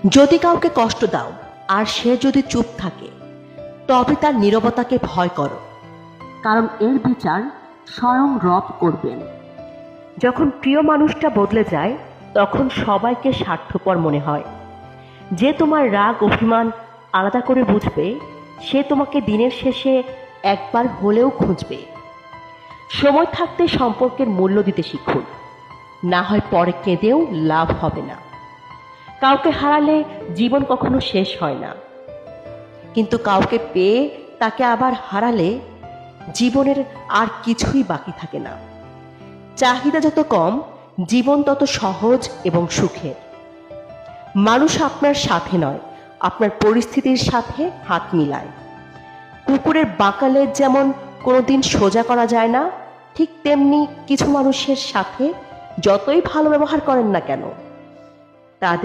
যদি কাউকে কষ্ট দাও আর সে যদি চুপ থাকে, তবে তার নীরবতাকে ভয় করো, কারণ এর বিচার স্বয়ং রব করবেন। যখন প্রিয় মানুষটা বদলে যায়, তখন সবাইকে স্বার্থপর মনে হয়। যে তোমার রাগ অভিমান আলাদা করে বুঝবে, সে তোমাকে দিনের শেষে একবার হলেও খুঁজবে। সময় থাকতে সম্পর্কের মূল্য দিতে শিখুন, না হয় পরে কেঁদেও লাভ হবে না। কাউকে হারালে জীবন কখনো শেষ হয় না, কিন্তু কাউকে পেয়ে তাকে আবার হারালে জীবনের আর কিছুই বাকি থাকে না। চাহিদা যত কম, জীবন তত সহজ এবং সুখের। মানুষ আপনার সাথে নয়, আপনার পরিস্থিতির সাথে হাত মিলায়। কুকুরের বাঁকা লেজ যেমন কোনোদিন সোজা করা যায় না, ঠিক তেমনি কিছু মানুষের সাথে যতই ভালো ব্যবহার করেন না কেন, তাদের